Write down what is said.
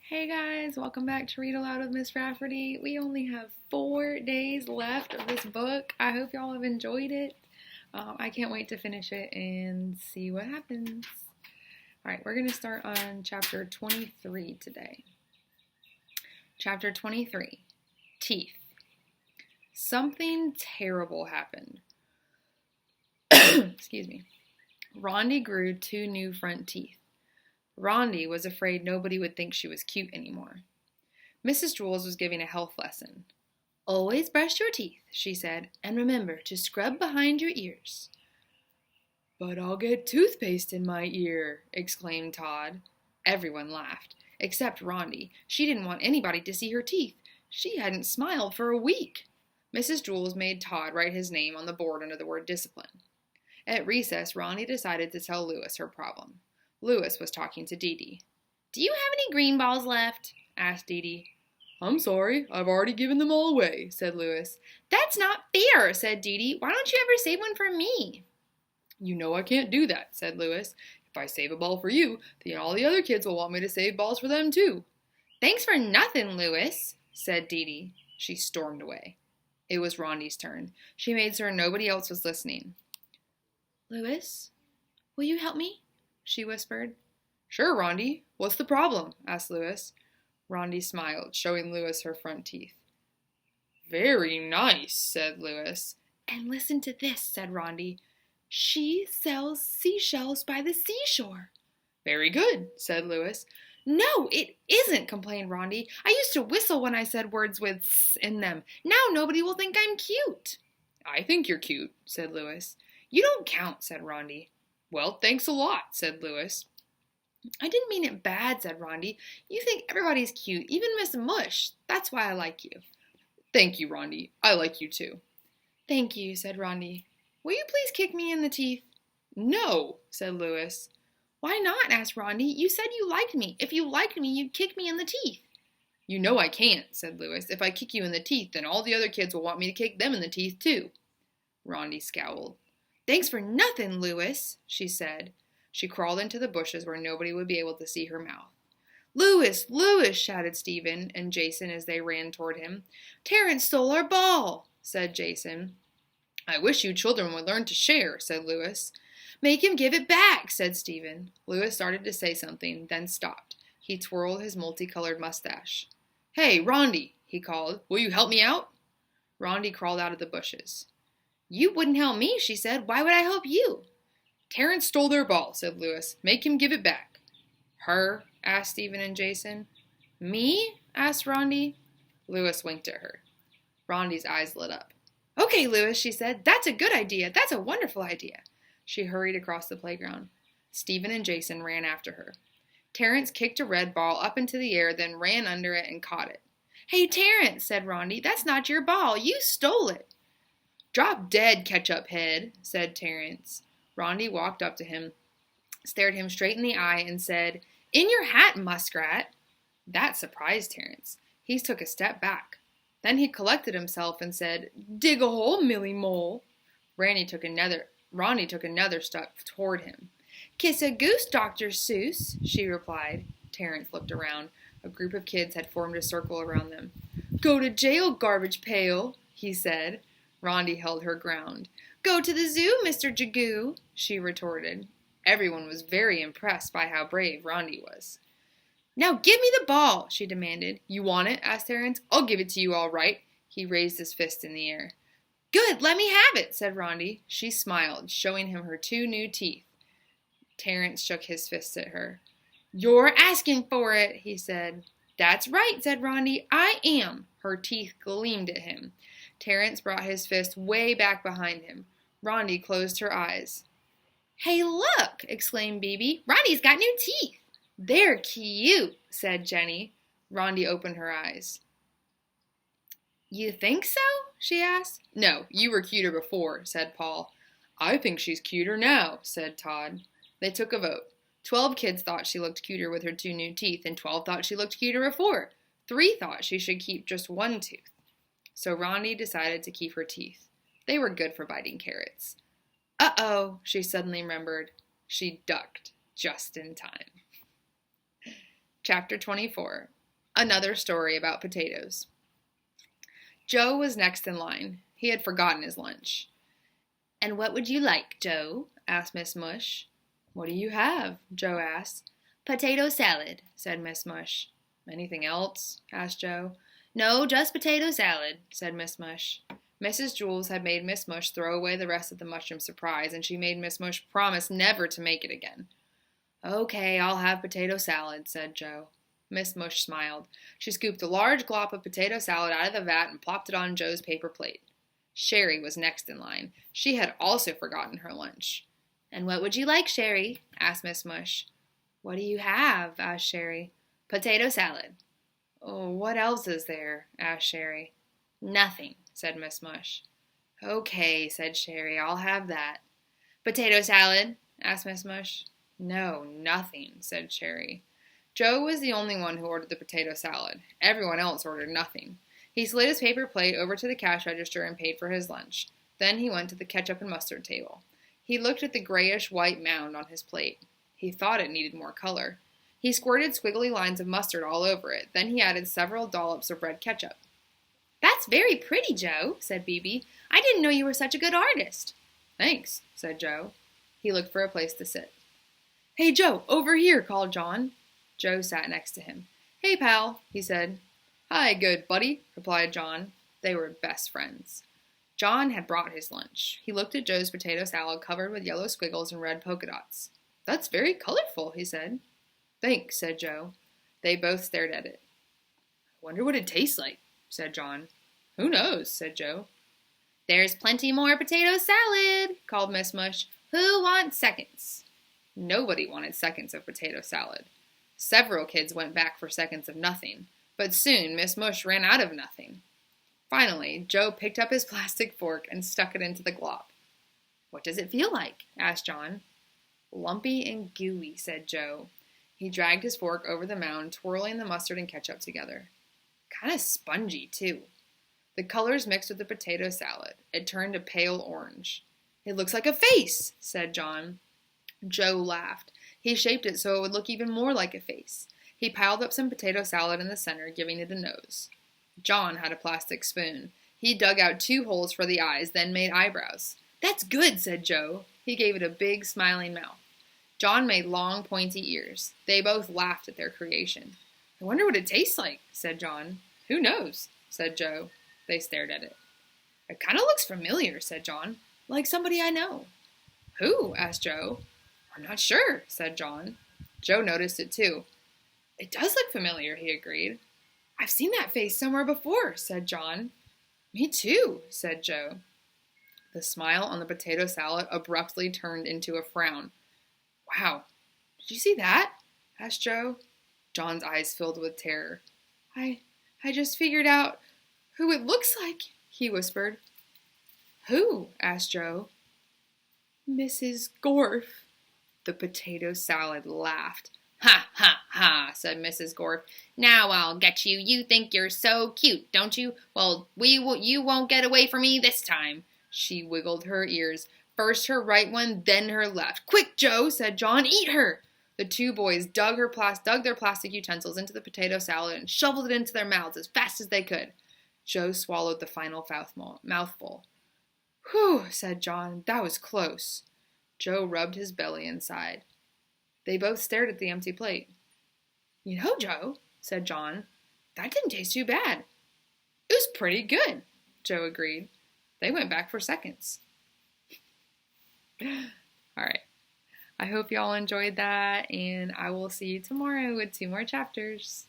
Hey guys, welcome back to Read Aloud with Miss Rafferty. We only have 4 days left of this book. I hope y'all have enjoyed it. I can't wait to finish it and see what happens. Alright, we're going to start on chapter 23 today. Chapter 23, Teeth. Something terrible happened. Excuse me. Rondi grew 2 new front teeth. Rondi was afraid nobody would think she was cute anymore. Mrs. Jules was giving a health lesson. "Always brush your teeth," she said, "and remember to scrub behind your ears." "But I'll get toothpaste in my ear," exclaimed Todd. Everyone laughed, except Rondi. She didn't want anybody to see her teeth. She hadn't smiled for a week. Mrs. Jules made Todd write his name on the board under the word discipline. At recess, Rondi decided to tell Louis her problem. Louis was talking to Dee Dee. "Do you have any green balls left?" asked Dee Dee. "I'm sorry, I've already given them all away," said Louis. "That's not fair," said Dee Dee. "Why don't you ever save one for me?" "You know I can't do that," said Louis. "If I save a ball for you, then all the other kids will want me to save balls for them too." "Thanks for nothing, Louis," said Dee Dee. She stormed away. It was Rondi's turn. She made sure nobody else was listening. "Louis, will you help me?" she whispered. "Sure, Rondi. What's the problem?" asked Louis. Rondi smiled, showing Louis her front teeth. "Very nice," said Louis. "And listen to this," said Rondi. "She sells seashells by the seashore." "Very good," said Louis. "No, it isn't," complained Rondi. "I used to whistle when I said words with s in them. Now nobody will think I'm cute." "I think you're cute," said Louis. "You don't count," said Rondi. "Well, thanks a lot," said Louis. "I didn't mean it bad," said Rondi. "You think everybody's cute, even Miss Mush. That's why I like you." "Thank you, Rondi. I like you too." "Thank you," said Rondi. "Will you please kick me in the teeth?" "No," said Louis. "Why not?" asked Rondi. "You said you liked me. If you liked me, you'd kick me in the teeth." "You know I can't," said Louis. "If I kick you in the teeth, then all the other kids will want me to kick them in the teeth too." Rondi scowled. "Thanks for nothing, Louis," she said. She crawled into the bushes where nobody would be able to see her mouth. "Louis! Louis!" shouted Stephen and Jason as they ran toward him. "Terrence stole our ball," said Jason. "I wish you children would learn to share," said Louis. "Make him give it back," said Stephen. Louis started to say something, then stopped. He twirled his multicolored mustache. "Hey, Rondi," he called. "Will you help me out?" Rondi crawled out of the bushes. "You wouldn't help me," she said. "Why would I help you?" "Terrence stole their ball," said Louis. "Make him give it back." "Her?" asked Stephen and Jason. "Me?" asked Rondi. Louis winked at her. Rondi's eyes lit up. "Okay, Louis," she said. "That's a good idea. That's a wonderful idea." She hurried across the playground. Stephen and Jason ran after her. Terrence kicked a red ball up into the air, then ran under it and caught it. "Hey, Terrence," said Rondi. "That's not your ball. You stole it." "Drop dead, ketchup head," said Terrence. Rondi walked up to him, stared him straight in the eye, and said, "In your hat, muskrat." That surprised Terrence. He took a step back. Then he collected himself and said, "Dig a hole, Millie Mole." Rondi took another step toward him. "Kiss a goose, Dr. Seuss," she replied. Terrence looked around. A group of kids had formed a circle around them. "Go to jail, garbage pail," he said. Rondi held her ground. "Go to the zoo, Mr. Jagoo," she retorted. Everyone was very impressed by how brave Rondi was. "Now give me the ball," she demanded. "You want it?" asked Terrence. "I'll give it to you all right." He raised his fist in the air. "Good, let me have it," said Rondi. She smiled, showing him her 2 new teeth. Terrence shook his fist at her. "You're asking for it," he said. "That's right," said Rondi. "I am." Her teeth gleamed at him. Terrence brought his fist way back behind him. Rondi closed her eyes. "Hey, look!" exclaimed Bibi. "Rondi's got new teeth." "They're cute," said Jenny. Rondi opened her eyes. "You think so?" she asked. "No, you were cuter before," said Paul. "I think she's cuter now," said Todd. They took a vote. 12 kids thought she looked cuter with her 2 new teeth, and 12 thought she looked cuter before. 3 thought she should keep just 1 tooth. So Rondi decided to keep her teeth. They were good for biting carrots. Uh-oh, she suddenly remembered. She ducked just in time. Chapter 24, Another story about potatoes. Joe was next in line. He had forgotten his lunch. "And what would you like, Joe?" asked Miss Mush. "What do you have?" Joe asked. "Potato salad," said Miss Mush. "Anything else?" asked Joe. "No, just potato salad," said Miss Mush. Mrs. Jules had made Miss Mush throw away the rest of the mushroom surprise, and she made Miss Mush promise never to make it again. "Okay, I'll have potato salad," said Joe. Miss Mush smiled. She scooped a large glop of potato salad out of the vat and plopped it on Joe's paper plate. Sherry was next in line. She had also forgotten her lunch. "And what would you like, Sherry?" asked Miss Mush. "What do you have?" asked Sherry. "Potato salad." "Oh, what else is there?" asked Sherry. "Nothing," said Miss Mush. "Okay," said Sherry, "I'll have that." "Potato salad?" asked Miss Mush. "No, nothing," said Sherry. Joe was the only one who ordered the potato salad. Everyone else ordered nothing. He slid his paper plate over to the cash register and paid for his lunch. Then he went to the ketchup and mustard table. He looked at the grayish-white mound on his plate. He thought it needed more color. He squirted squiggly lines of mustard all over it. Then he added several dollops of red ketchup. "That's very pretty, Joe," said Bebe. "I didn't know you were such a good artist." "Thanks," said Joe. He looked for a place to sit. "Hey, Joe, over here," called John. Joe sat next to him. "Hey, pal," he said. "Hi, good buddy," replied John. They were best friends. John had brought his lunch. He looked at Joe's potato salad covered with yellow squiggles and red polka dots. "That's very colorful," he said. "Thanks," said Joe. They both stared at it. "I wonder what it tastes like," said John. "Who knows?" said Joe. "There's plenty more potato salad," called Miss Mush. "Who wants seconds?" Nobody wanted seconds of potato salad. Several kids went back for seconds of nothing, but soon Miss Mush ran out of nothing. Finally, Joe picked up his plastic fork and stuck it into the glop. "What does it feel like?" asked John. "Lumpy and gooey," said Joe. He dragged his fork over the mound, twirling the mustard and ketchup together. "Kind of spongy, too." The colors mixed with the potato salad. It turned a pale orange. "It looks like a face," said John. Joe laughed. He shaped it so it would look even more like a face. He piled up some potato salad in the center, giving it a nose. John had a plastic spoon. He dug out 2 holes for the eyes, then made eyebrows. "That's good," said Joe. He gave it a big, smiling mouth. John made long, pointy ears. They both laughed at their creation. "I wonder what it tastes like," said John. "Who knows?" said Joe. They stared at it. "It kind of looks familiar," said John. "Like somebody I know." "Who?" asked Joe. "I'm not sure," said John. Joe noticed it too. "It does look familiar," he agreed. "I've seen that face somewhere before," said John. "Me too," said Joe. The smile on the potato salad abruptly turned into a frown. "Wow, did you see that?" asked Joe. John's eyes filled with terror. I just figured out who it looks like," he whispered. "Who?" asked Joe. "Mrs. Gorf." The potato salad laughed. "Ha, ha, ha," said Mrs. Gorf. "Now I'll get you. You think you're so cute, don't you? Well, you won't get away from me this time." She wiggled her ears, first her right one, then her left. "Quick, Joe," said John. "Eat her." The 2 boys dug their plastic utensils into the potato salad and shoveled it into their mouths as fast as they could. Joe swallowed the final mouthful. "Whew," said John. "That was close." Joe rubbed his belly and sighed. They both stared at the empty plate. "You know, Joe," said John, "that didn't taste too bad." "It was pretty good," Joe agreed. They went back for seconds. All right. I hope y'all enjoyed that, and I will see you tomorrow with 2 more chapters.